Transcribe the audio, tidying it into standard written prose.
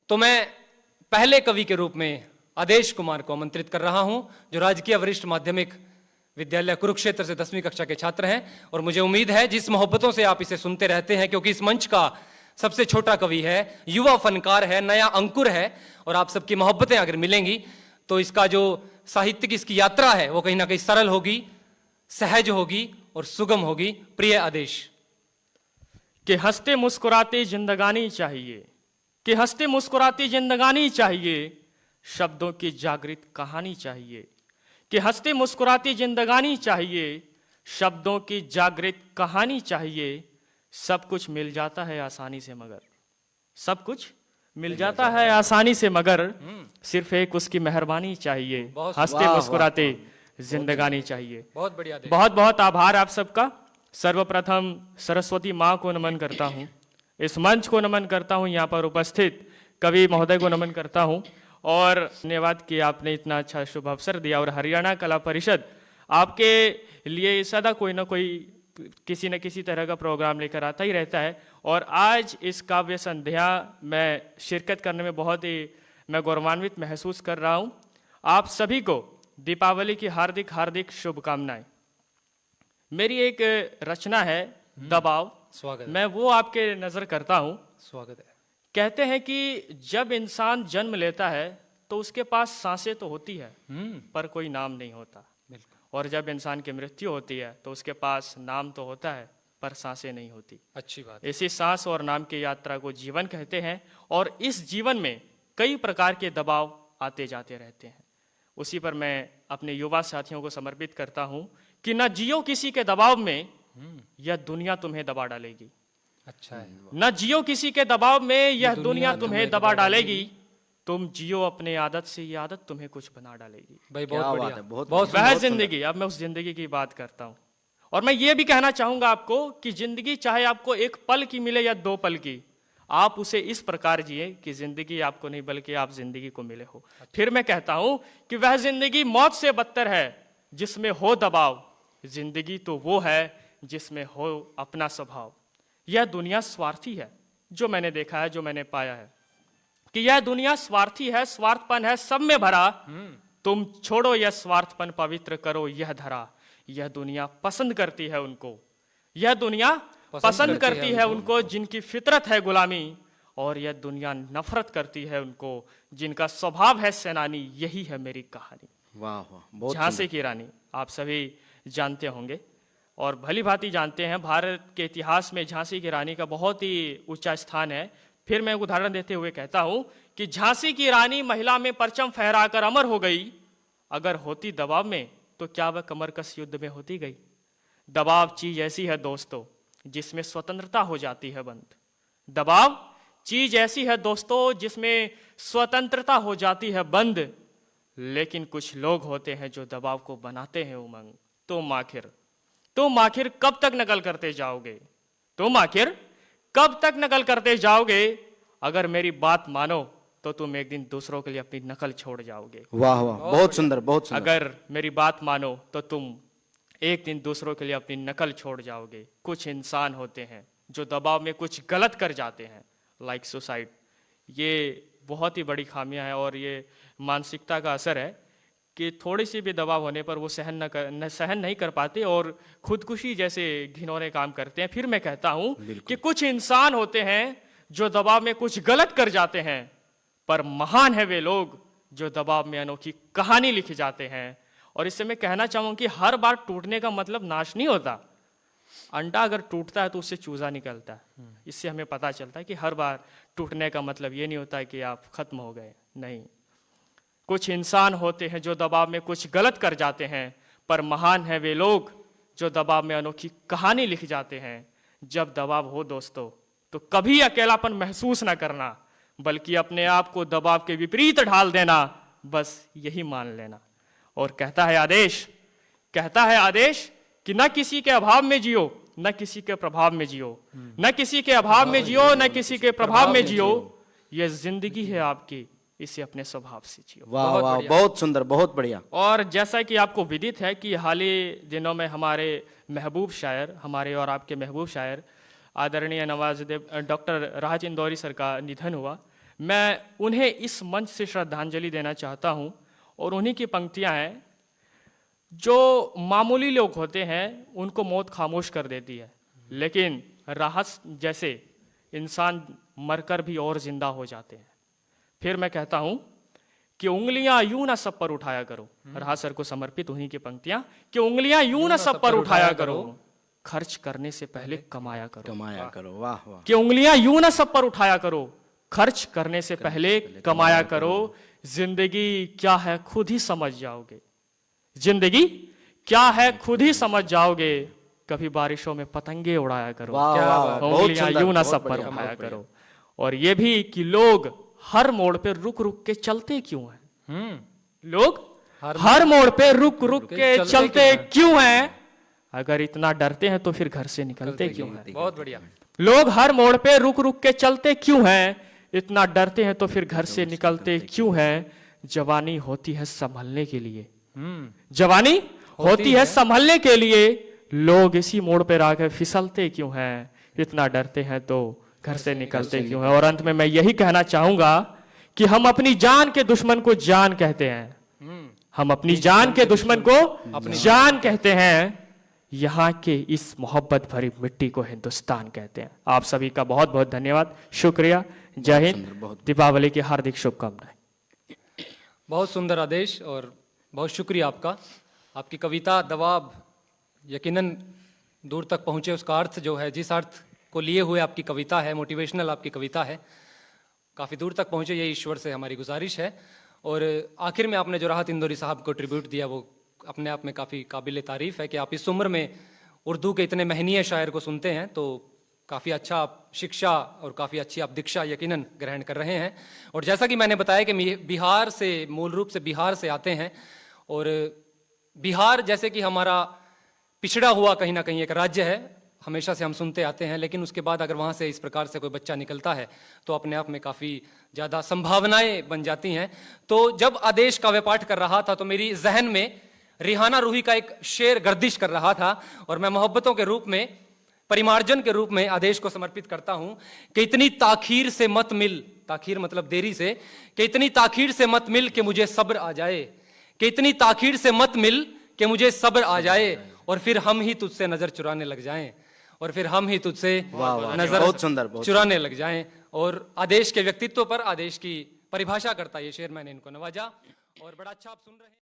तो मैं पहले कवि के रूप में आदेश कुमार को आमंत्रित कर रहा हूं, जो राजकीय वरिष्ठ माध्यमिक विद्यालय कुरुक्षेत्र से 10वीं कक्षा के छात्र हैं। और मुझे उम्मीद है जिस मोहब्बतों से आप इसे सुनते रहते हैं, क्योंकि इस मंच का सबसे छोटा कवि है, युवा फनकार है, नया अंकुर है, और आप सबकी मोहब्बतें अगर मिलेंगी तो इसका जो साहित्य की इसकी यात्रा है वो कहीं ना कहीं सरल होगी, सहज होगी और सुगम होगी। प्रिय आदेश। कि हंसते मुस्कुराते जिंदगानी चाहिए, कि हंसते मुस्कुराती जिंदगानी चाहिए, शब्दों की जागृत कहानी चाहिए। कि हंसते मुस्कुराती जिंदगानी चाहिए, शब्दों की जागृत कहानी चाहिए। सब कुछ मिल जाता है आसानी से मगर, सब कुछ मिल जाता है आसानी से मगर, सिर्फ एक उसकी मेहरबानी चाहिए। हंसते मुस्कुराते जिंदगानी चाहिए। बहुत बढ़िया। बहुत बहुत आभार आप सबका। सर्वप्रथम सरस्वती माँ को नमन करता हूँ, इस मंच को नमन करता हूँ, यहाँ पर उपस्थित कवि महोदय को नमन करता हूँ, और धन्यवाद कि आपने इतना अच्छा शुभ अवसर दिया। और हरियाणा कला परिषद आपके लिए सदा कोई ना कोई किसी न किसी तरह का प्रोग्राम लेकर आता ही रहता है, और आज इस काव्य संध्या में शिरकत करने में बहुत ही मैं गौरवान्वित महसूस कर रहा हूँ। आप सभी को दीपावली की हार्दिक हार्दिक शुभकामनाएं। मेरी एक रचना है दबाव, स्वागत है। मैं वो आपके नजर करता हूं। स्वागत है। कहते हैं कि जब इंसान जन्म लेता है तो उसके पास सांसें तो होती है पर कोई नाम नहीं होता, और जब इंसान की मृत्यु होती है तो उसके पास नाम तो होता है पर सांसें नहीं होती। अच्छी बात। इसी सांस और नाम की यात्रा को जीवन कहते हैं, और इस जीवन में कई प्रकार के दबाव आते जाते रहते हैं। उसी पर मैं अपने युवा साथियों को समर्पित करता हूं कि न जियो किसी के दबाव में, यह दुनिया तुम्हें दबा डालेगी। अच्छा है। न जियो किसी के दबाव में, यह दुनिया तुम्हें दबा डालेगी। तुम जियो अपने आदत से, ये आदत तुम्हें कुछ बना डालेगी। भाई बहुत बढ़िया। बहुत वह जिंदगी, अब मैं उस जिंदगी की बात करता हूं। और मैं ये भी कहना चाहूंगा आपको कि जिंदगी चाहे आपको एक पल की मिले या 2 पल की, आप उसे इस प्रकार जिए कि जिंदगी आपको नहीं बल्कि आप जिंदगी को मिले हो। फिर मैं कहता हूं कि वह जिंदगी मौत से बदतर है जिसमें हो दबाव। जिंदगी तो वो है जिसमें हो अपना स्वभाव। यह दुनिया स्वार्थी है, जो मैंने देखा है, जो मैंने पाया है कि यह दुनिया स्वार्थी है, स्वार्थपन है सब में भरा। तुम छोड़ो यह स्वार्थपन, पवित्र करो यह धरा। यह दुनिया पसंद करती है उनको, यह दुनिया पसंद करती है उनको जिनकी फितरत है गुलामी, और यह दुनिया नफरत करती है उनको जिनका स्वभाव है सेनानी। यही है मेरी कहानी। वाह वाह, बहुत झांसी की रानी आप सभी जानते होंगे और भली भांति जानते हैं। भारत के इतिहास में झांसी की रानी का बहुत ही ऊंचा स्थान है। फिर मैं एक उदाहरण देते हुए कहता हूं कि झांसी की रानी महिला में परचम फहराकर अमर हो गई। अगर होती दबाव में तो क्या वह कमर कस युद्ध में होती गई। दबाव चीज ऐसी है दोस्तों जिसमें स्वतंत्रता हो जाती है बंद। दबाव चीज ऐसी है दोस्तों जिसमें स्वतंत्रता हो जाती है बंद। लेकिन कुछ लोग होते हैं जो दबाव को बनाते हैं उमंग। तुम आखिर कब तक नकल करते जाओगे? तुम आखिर कब तक नकल करते जाओगे? अगर मेरी बात मानो तो तुम एक दिन दूसरों के लिए अपनी नकल छोड़ जाओगे। वाह वाह, बहुत सुंदर, बहुत सुंदर। अगर मेरी बात मानो तो तुम एक दिन दूसरों के लिए अपनी नकल छोड़ जाओगे। कुछ इंसान होते हैं जो दबाव में कुछ गलत कर जाते हैं, लाइक सुसाइड। ये बहुत ही बड़ी खामियां है और ये मानसिकता का असर है कि थोड़ी सी भी दबाव होने पर वो सहन नहीं कर पाते और खुदकुशी जैसे घिनौने काम करते हैं। फिर मैं कहता हूं कि कुछ इंसान होते हैं जो दबाव में कुछ गलत कर जाते हैं, पर महान है वे लोग जो दबाव में अनोखी कहानी लिख जाते हैं। और इससे मैं कहना चाहूंगा कि हर बार टूटने का मतलब नाश नहीं होता। अंडा अगर टूटता है तो उससे चूजा निकलता है। इससे हमें पता चलता है कि हर बार टूटने का मतलब ये नहीं होता कि आप खत्म हो गए, नहीं। कुछ इंसान होते हैं जो दबाव में कुछ गलत कर जाते हैं, पर महान है वे लोग जो दबाव में अनोखी कहानी लिख जाते हैं। जब दबाव हो दोस्तों तो कभी अकेलापन महसूस ना करना, बल्कि अपने आप को दबाव के विपरीत ढाल देना, बस यही मान लेना। और कहता है आदेश कि न किसी के अभाव में जियो, न किसी के प्रभाव में जियो, न किसी के अभाव में जियो, न किसी के प्रभाव में जियो। यह जिंदगी है आपकी, इसे अपने स्वभाव से जियो। वाह वाह, बहुत सुंदर, बहुत बढ़िया। और जैसा कि आपको विदित है कि हाल ही दिनों में हमारे महबूब शायर, हमारे और आपके महबूब शायर आदरणीय नवाजुद्दीन डॉक्टर राहत इंदौरी सर का निधन हुआ। मैं उन्हें इस मंच से श्रद्धांजलि देना चाहता हूं और उन्हीं की पंक्तियां हैं। जो मामूली लोग होते हैं उनको मौत खामोश कर देती है, लेकिन राहत जैसे इंसान मरकर भी और जिंदा हो जाते हैं। फिर मैं कहता हूं कि उंगलियां यूं ना सब पर उठाया करो, राहत सर को समर्पित उन्हीं की पंक्तियां, कि उंगलियां यूं ना सब पर उठाया करो, खर्च करने से पहले कमाया करो। कमाया करो, वाह वाह। कि उंगलियां यूं ना सब पर उठाया करो, खर्च करने से पहले कमाया करो। जिंदगी क्या है खुद ही समझ जाओगे, जिंदगी क्या है खुद ही समझ जाओगे। कभी बारिशों में पतंगे उड़ाया करो, वाह वाह, बहुत उंगलियां सुंदर, यूं ना बहुत सब पर बढ़िया, उठाया बहुत बढ़िया। करो। और ये भी कि लोग हर मोड़ पे रुक रुक के चलते क्यों हैं, लोग हर मोड़ पे रुक रुक के चलते क्यों हैं। अगर इतना डरते हैं तो फिर घर से निकलते क्यों हैं। बहुत बढ़िया। लोग हर मोड़ पे रुक रुक के चलते क्यों हैं, इतना डरते हैं तो फिर घर से निकलते क्यों हैं। जवानी होती है संभलने के लिए, जवानी होती है संभलने के लिए, लोग इसी मोड़ पे आकर फिसलते क्यों हैं, इतना डरते हैं तो घर से निकलते क्यों हैं। और अंत में मैं यही कहना चाहूंगा कि हम अपनी जान के दुश्मन को जान कहते हैं, हम अपनी जान के दुश्मन को जान कहते हैं। यहाँ के इस मोहब्बत भरी मिट्टी को हिंदुस्तान कहते हैं। आप सभी का बहुत बहुत धन्यवाद, शुक्रिया, जय हिंद, दीपावली की हार्दिक शुभकामनाएं। बहुत सुंदर आदेश और बहुत शुक्रिया आपका। आपकी कविता दबाव यकीनन दूर तक पहुँचे, उसका अर्थ जो है, जिस अर्थ को लिए हुए आपकी कविता है, मोटिवेशनल आपकी कविता है, काफ़ी दूर तक पहुँचे, ये ईश्वर से हमारी गुजारिश है। और आखिर में आपने जो राहत इंदौरी साहब को ट्रिब्यूट दिया वो अपने आप में काफ़ी काबिल तारीफ़ है कि आप इस उम्र में उर्दू के इतने महनीय शायर को सुनते हैं, तो काफ़ी अच्छा आप शिक्षा और काफ़ी अच्छी आप दीक्षा यकीनन ग्रहण कर रहे हैं। और जैसा कि मैंने बताया कि बिहार से, मूल रूप से बिहार से आते हैं, और बिहार जैसे कि हमारा पिछड़ा हुआ कहीं ना कहीं एक राज्य है, हमेशा से हम सुनते आते हैं, लेकिन उसके बाद अगर वहाँ से इस प्रकार से कोई बच्चा निकलता है तो अपने आप में काफ़ी ज़्यादा संभावनाएं बन जाती हैं। तो जब आदेश काव्य पाठ कर रहा था तो मेरी जहन में रिहाना रूही का एक शेर गर्दिश कर रहा था, और मैं मोहब्बतों के रूप में, परिमार्जन के रूप में आदेश को समर्पित करता हूं कि इतनी ताखीर से मत मिल, ताखीर मतलब देरी से, कि इतनी ताखीर से मत मिल कि मुझे सब्र आ जाए, कि इतनी ताखीर से मत मिल कि मुझे सब्र आ जाए, और फिर हम ही तुझसे नजर चुराने लग जाएं, और फिर हम ही तुझसे नजर बहुत सुंदर, चुराने लग जाएं। और आदेश के व्यक्तित्व पर, आदेश की परिभाषा करता ये शेर मैंने इनको नवाजा, और बड़ा अच्छा आप सुन रहे हैं।